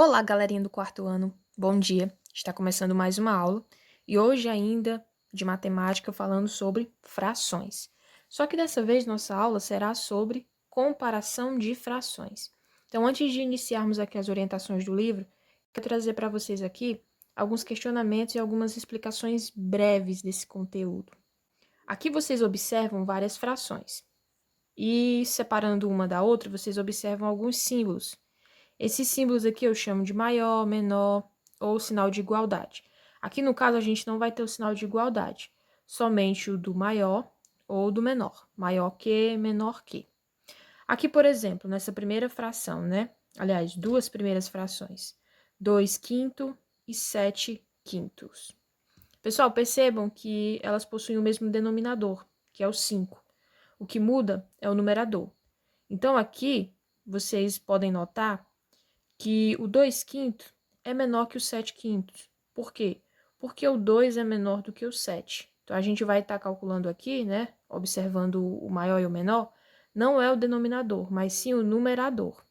Olá, galerinha do quarto ano. Bom dia. Está começando mais uma aula e hoje ainda de matemática falando sobre frações. Só que dessa vez nossa aula será sobre comparação de frações. Então, antes de iniciarmos aqui as orientações do livro, quero trazer para vocês aqui alguns questionamentos e algumas explicações breves desse conteúdo. Aqui vocês observam várias frações e separando uma da outra, vocês observam alguns símbolos. Esses símbolos aqui eu chamo de maior, menor ou sinal de igualdade. Aqui no caso a gente não vai ter o sinal de igualdade, somente o do maior ou do menor. Maior que, menor que. Aqui, por exemplo, nessa primeira fração, né? Aliás, duas primeiras frações. 2 quintos e 7 quintos. Pessoal, percebam que elas possuem o mesmo denominador, que é o 5. O que muda é o numerador. Então, aqui, vocês podem notar que o 2 quintos é menor que o 7 quintos. Por quê? Porque o 2 é menor do que o 7. Então, a gente vai estar calculando aqui, né? Observando o maior e o menor, não é o denominador, mas sim o numerador.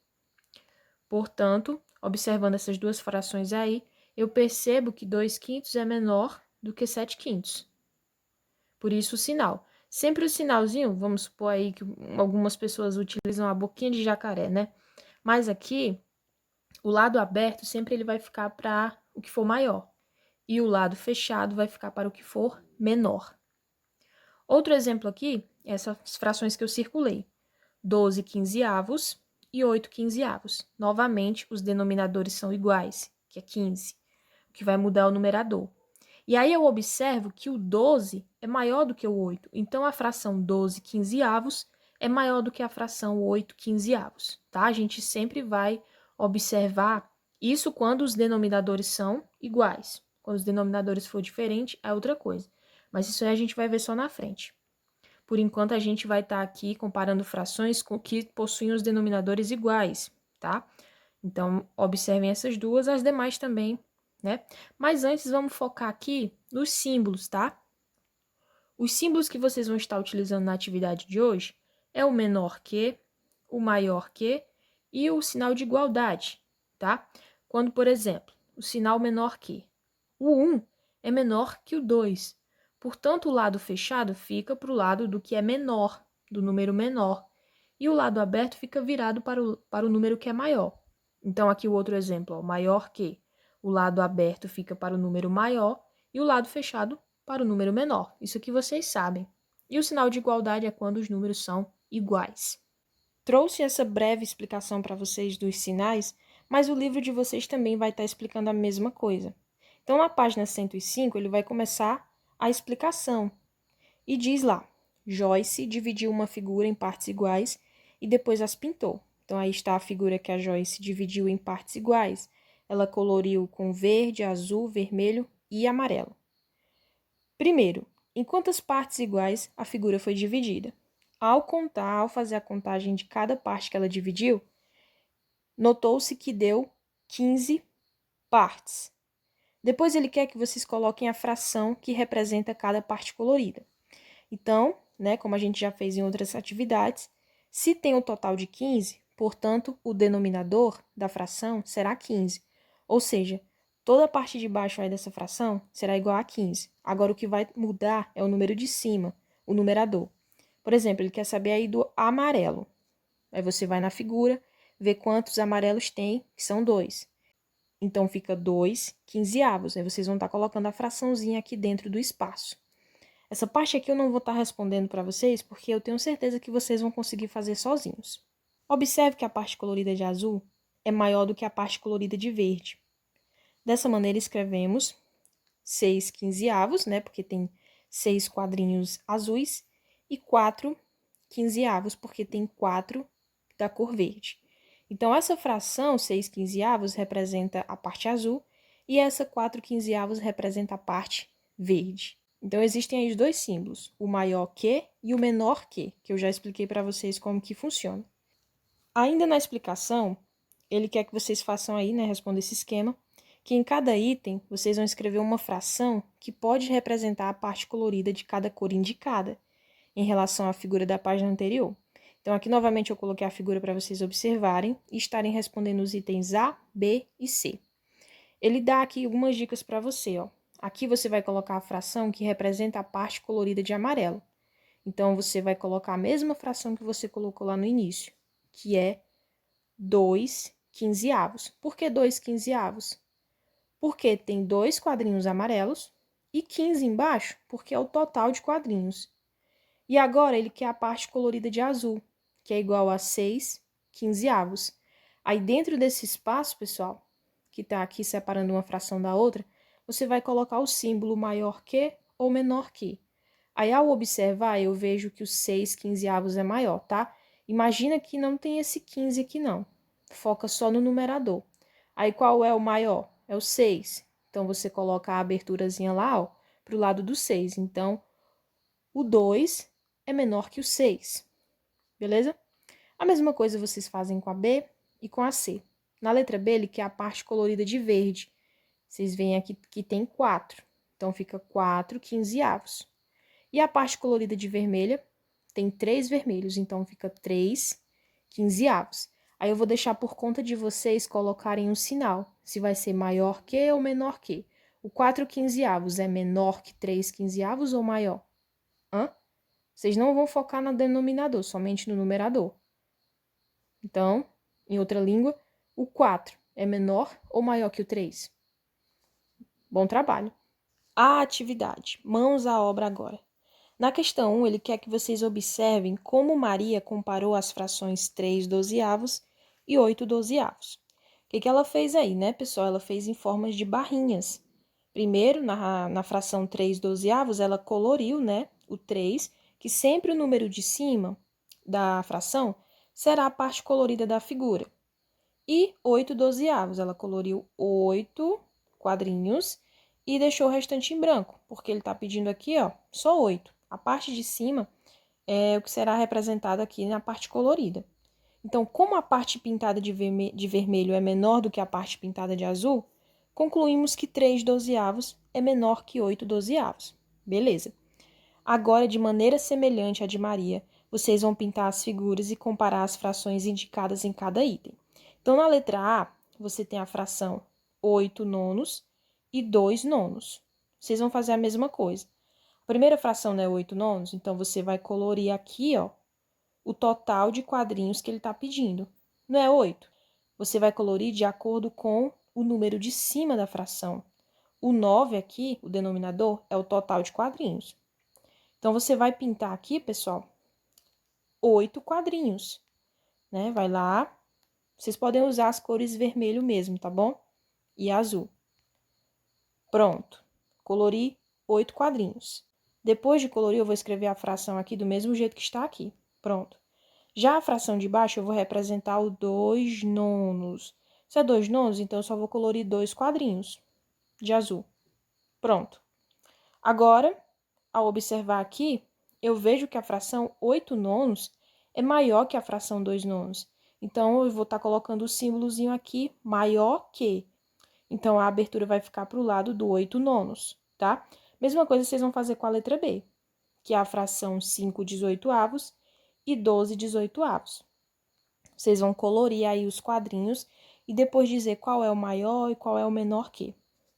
Portanto, observando essas duas frações aí, eu percebo que 2 quintos é menor do que 7 quintos. Por isso o sinal. Sempre o sinalzinho, vamos supor aí que algumas pessoas utilizam a boquinha de jacaré, né? Mas aqui, o lado aberto sempre ele vai ficar para o que for maior. E o lado fechado vai ficar para o que for menor. Outro exemplo aqui, essas frações que eu circulei. 12 quinzeavos e 8 quinzeavos. Novamente, os denominadores são iguais, que é 15. O que vai mudar é o numerador. E aí eu observo que o 12 é maior do que o 8. Então, a fração 12 quinzeavos é maior do que a fração 8 quinzeavos, tá? A gente sempre vai observar isso quando os denominadores são iguais. Quando os denominadores for diferente, é outra coisa. Mas isso aí a gente vai ver só na frente. Por enquanto, a gente vai estar aqui comparando frações que possuem os denominadores iguais, tá? Então, observem essas duas, as demais também, né? Mas antes, vamos focar aqui nos símbolos, tá? Os símbolos que vocês vão estar utilizando na atividade de hoje é o menor que, o maior que e o sinal de igualdade, tá? Quando, por exemplo, o sinal menor que, o 1 é menor que o 2. Portanto, o lado fechado fica para o lado do que é menor, do número menor. E o lado aberto fica virado para o número que é maior. Então, aqui o outro exemplo, ó, maior que. O lado aberto fica para o número maior e o lado fechado para o número menor. Isso aqui vocês sabem. E o sinal de igualdade é quando os números são iguais. Trouxe essa breve explicação para vocês dos sinais, mas o livro de vocês também vai estar explicando a mesma coisa. Então, na página 105, ele vai começar a explicação. E diz lá, Joyce dividiu uma figura em partes iguais e depois as pintou. Então, aí está a figura que a Joyce dividiu em partes iguais. Ela coloriu com verde, azul, vermelho e amarelo. Primeiro, em quantas partes iguais a figura foi dividida? Ao fazer a contagem de cada parte que ela dividiu, notou-se que deu 15 partes. Depois ele quer que vocês coloquem a fração que representa cada parte colorida. Então, né, como a gente já fez em outras atividades, se tem um total de 15, portanto, o denominador da fração será 15. Ou seja, toda a parte de baixo aí dessa fração será igual a 15. Agora, o que vai mudar é o número de cima, o numerador. Por exemplo, ele quer saber aí do amarelo. Aí você vai na figura, vê quantos amarelos tem, que são 2. Então, fica 2 quinzeavos. Aí vocês vão estar colocando a fraçãozinha aqui dentro do espaço. Essa parte aqui eu não vou estar respondendo para vocês, porque eu tenho certeza que vocês vão conseguir fazer sozinhos. Observe que a parte colorida de azul é maior do que a parte colorida de verde. Dessa maneira, escrevemos 6 quinzeavos, né, porque tem 6 quadrinhos azuis, e 4 quinzeavos, porque tem 4 da cor verde. Então, essa fração, 6 quinzeavos, representa a parte azul, e essa 4 quinzeavos representa a parte verde. Então, existem aí os dois símbolos, o maior que e o menor que eu já expliquei para vocês como que funciona. Ainda na explicação, ele quer que vocês façam aí, né, respondam esse esquema, que em cada item vocês vão escrever uma fração que pode representar a parte colorida de cada cor indicada, em relação à figura da página anterior. Então, aqui novamente eu coloquei a figura para vocês observarem e estarem respondendo os itens A, B e C. Ele dá aqui algumas dicas para você, ó. Aqui você vai colocar a fração que representa a parte colorida de amarelo. Então, você vai colocar a mesma fração que você colocou lá no início, que é 2 quinzeavos. Por que 2 quinzeavos? Porque tem 2 quadrinhos amarelos e 15 embaixo, porque é o total de quadrinhos. E agora ele quer a parte colorida de azul, que é igual a 6 quinzeavos. Aí dentro desse espaço, pessoal, que está aqui separando uma fração da outra, você vai colocar o símbolo maior que ou menor que. Aí ao observar, eu vejo que o 6 quinzeavos é maior, tá? Imagina que não tem esse 15 aqui não. Foca só no numerador. Aí qual é o maior? É o 6. Então você coloca a aberturazinha lá, ó, para o lado do 6. Então, o 2 é menor que o 6, beleza? A mesma coisa vocês fazem com a B e com a C. Na letra B, ele quer a parte colorida de verde. Vocês veem aqui que tem 4, então fica 4 quinzeavos. E a parte colorida de vermelha tem 3 vermelhos, então fica 3 quinzeavos. Aí eu vou deixar por conta de vocês colocarem um sinal, se vai ser maior que ou menor que. O 4 quinzeavos é menor que 3 quinzeavos ou maior? Hã? Vocês não vão focar no denominador, somente no numerador. Então, em outra língua, o 4 é menor ou maior que o 3? Bom trabalho. A atividade. Mãos à obra agora. Na questão 1, ele quer que vocês observem como Maria comparou as frações 3 dozeavos e 8 dozeavos. O que ela fez aí, né, pessoal? Ela fez em formas de barrinhas. Primeiro, na fração 3 dozeavos, ela coloriu, né, o 3, que sempre o número de cima da fração será a parte colorida da figura. E 8 dozeavos, ela coloriu 8 quadrinhos e deixou o restante em branco, porque ele está pedindo aqui, ó, só 8. A parte de cima é o que será representado aqui na parte colorida. Então, como a parte pintada de vermelho é menor do que a parte pintada de azul, concluímos que 3 dozeavos é menor que 8 dozeavos. Beleza. Agora, de maneira semelhante à de Maria, vocês vão pintar as figuras e comparar as frações indicadas em cada item. Então, na letra A, você tem a fração 8 nonos e 2 nonos. Vocês vão fazer a mesma coisa. A primeira fração não é 8 nonos, então você vai colorir aqui, ó, o total de quadrinhos que ele está pedindo. Não é 8? Você vai colorir de acordo com o número de cima da fração. O 9 aqui, o denominador, é o total de quadrinhos. Então, você vai pintar aqui, pessoal, 8 quadrinhos, né? Vai lá. Vocês podem usar as cores vermelho mesmo, tá bom? E azul. Pronto. Colori 8 quadrinhos. Depois de colorir, eu vou escrever a fração aqui do mesmo jeito que está aqui. Pronto. Já a fração de baixo, eu vou representar o 2 nonos. Se é 2 nonos, então eu só vou colorir 2 quadrinhos de azul. Pronto. Agora, ao observar aqui, eu vejo que a fração 8 nonos é maior que a fração 2 nonos. Então, eu vou estar colocando o símbolozinho aqui, maior que. Então, a abertura vai ficar para o lado do 8 nonos, tá? Mesma coisa vocês vão fazer com a letra B, que é a fração 5 18avos e 12 18avos. Vocês vão colorir aí os quadrinhos e depois dizer qual é o maior e qual é o menor que.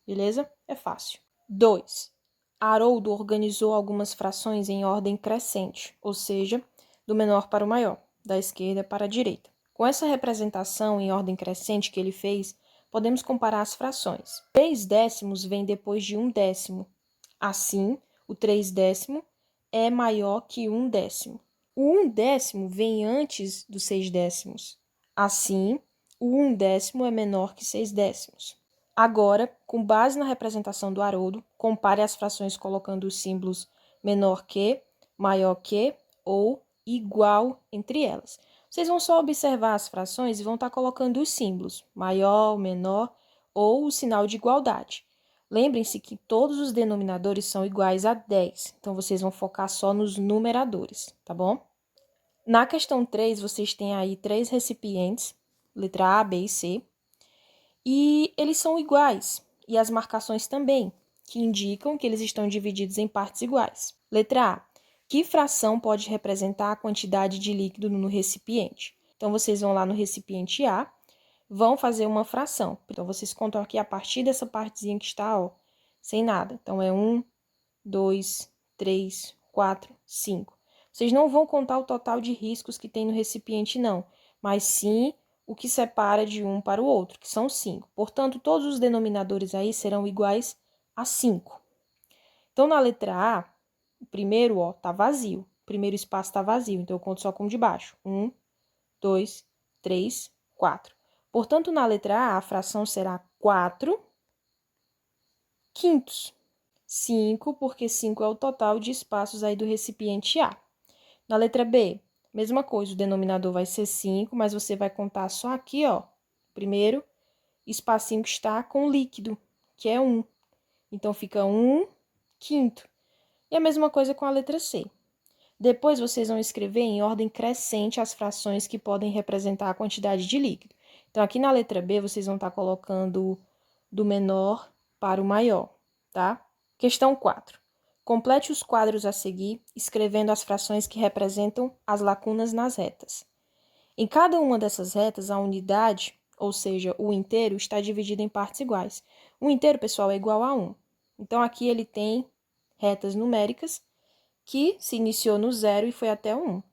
Beleza? É fácil. 2. Haroldo organizou algumas frações em ordem crescente, ou seja, do menor para o maior, da esquerda para a direita. Com essa representação em ordem crescente que ele fez, podemos comparar as frações. 3 décimos vem depois de 1 décimo. Assim, o 3 décimo é maior que 1 décimo. O 1 décimo vem antes dos 6 décimos. Assim, o 1 décimo é menor que 6 décimos. Agora, com base na representação do Haroldo, compare as frações colocando os símbolos menor que, maior que ou igual entre elas. Vocês vão só observar as frações e vão estar colocando os símbolos maior, menor ou o sinal de igualdade. Lembrem-se que todos os denominadores são iguais a 10, então vocês vão focar só nos numeradores, tá bom? Na questão 3, vocês têm aí 3 recipientes, letra A, B e C, e eles são iguais, e as marcações também, que indicam que eles estão divididos em partes iguais. Letra A. Que fração pode representar a quantidade de líquido no recipiente? Então, vocês vão lá no recipiente A, vão fazer uma fração. Então, vocês contam aqui a partir dessa partezinha que está, ó, sem nada. Então, é 1, 2, 3, 4, 5. Vocês não vão contar o total de riscos que tem no recipiente, não, mas sim o que separa de um para o outro, que são 5. Portanto, todos os denominadores aí serão iguais a 5. Então, na letra A, o primeiro, ó, tá vazio. O primeiro espaço tá vazio, então eu conto só como de baixo. 1, 2, 3, 4. Portanto, na letra A, a fração será 4 quintos. 5, porque 5 é o total de espaços aí do recipiente A. Na letra B, mesma coisa, o denominador vai ser 5, mas você vai contar só aqui, ó, primeiro espacinho que está com líquido, que é 1. Então, fica 1 quinto. E a mesma coisa com a letra C. Depois, vocês vão escrever em ordem crescente as frações que podem representar a quantidade de líquido. Então, aqui na letra B, vocês vão estar colocando do menor para o maior, tá? Questão 4. Complete os quadros a seguir, escrevendo as frações que representam as lacunas nas retas. Em cada uma dessas retas, a unidade, ou seja, o inteiro, está dividido em partes iguais. O inteiro, pessoal, é igual a 1. Então, aqui ele tem retas numéricas que se iniciou no 0 e foi até o 1,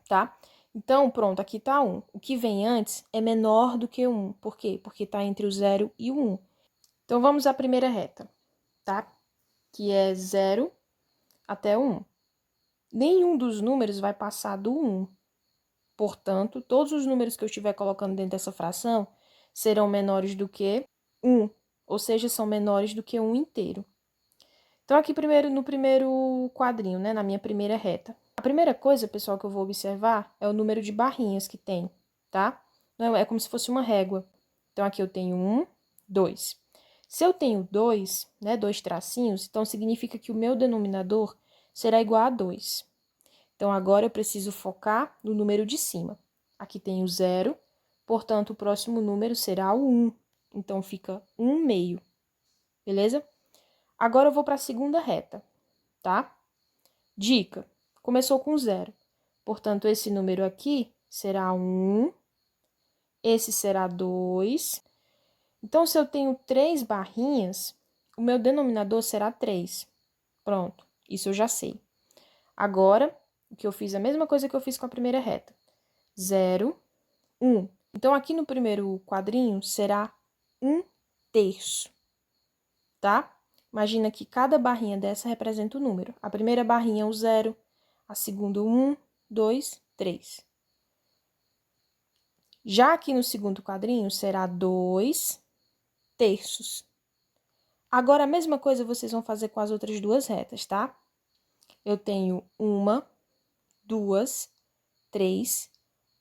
tá? Então, pronto, aqui está 1. O que vem antes é menor do que o 1. Por quê? Porque está entre o 0 e o 1. Então, vamos à primeira reta, tá? Que é 0 até o 1. Nenhum dos números vai passar do 1. Portanto, todos os números que eu estiver colocando dentro dessa fração serão menores do que 1, ou seja, são menores do que 1 inteiro. Então, aqui primeiro, no primeiro quadrinho, né, na minha primeira reta. A primeira coisa, pessoal, que eu vou observar é o número de barrinhas que tem, tá? Não, é como se fosse uma régua. Então, aqui eu tenho 1, 2. Se eu tenho 2, né, 2 tracinhos, então significa que o meu denominador será igual a 2. Então, agora eu preciso focar no número de cima. Aqui tem o 0, portanto, o próximo número será o 1. Então, fica 1 meio, beleza? Agora eu vou para a segunda reta, tá? Dica, começou com 0. Portanto, esse número aqui será 1, esse será 2. Então, se eu tenho 3 barrinhas, o meu denominador será 3. Pronto, isso eu já sei. Agora, o que eu fiz, a mesma coisa que eu fiz com a primeira reta. 0, 1. Então, aqui no primeiro quadrinho será 1 terço, tá? Imagina que cada barrinha dessa representa um número. A primeira barrinha é o 0, a segunda o 1, 2, 3. Já aqui no segundo quadrinho será 2 terços. Agora, a mesma coisa vocês vão fazer com as outras duas retas, tá? Eu tenho 1, 2, 3,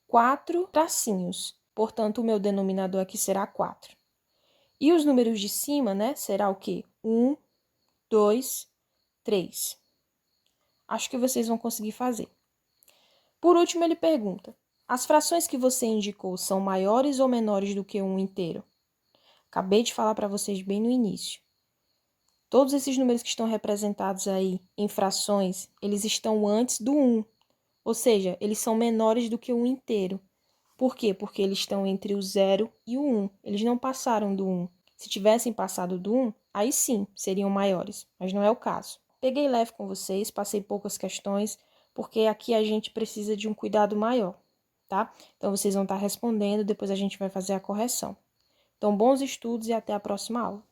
4 tracinhos. Portanto, o meu denominador aqui será 4. E os números de cima, né, será o quê? 1, 2, 3. Acho que vocês vão conseguir fazer. Por último, ele pergunta: as frações que você indicou são maiores ou menores do que 1 inteiro? Acabei de falar para vocês bem no início. Todos esses números que estão representados aí em frações, eles estão antes do 1. Ou seja, eles são menores do que o 1 inteiro. Por quê? Porque eles estão entre o 0 e o 1. Eles não passaram do 1. Se tivessem passado do 1, aí sim, seriam maiores. Mas não é o caso. Peguei leve com vocês, passei poucas questões, porque aqui a gente precisa de um cuidado maior, tá? Então, vocês vão estar respondendo, depois a gente vai fazer a correção. Então, bons estudos e até a próxima aula.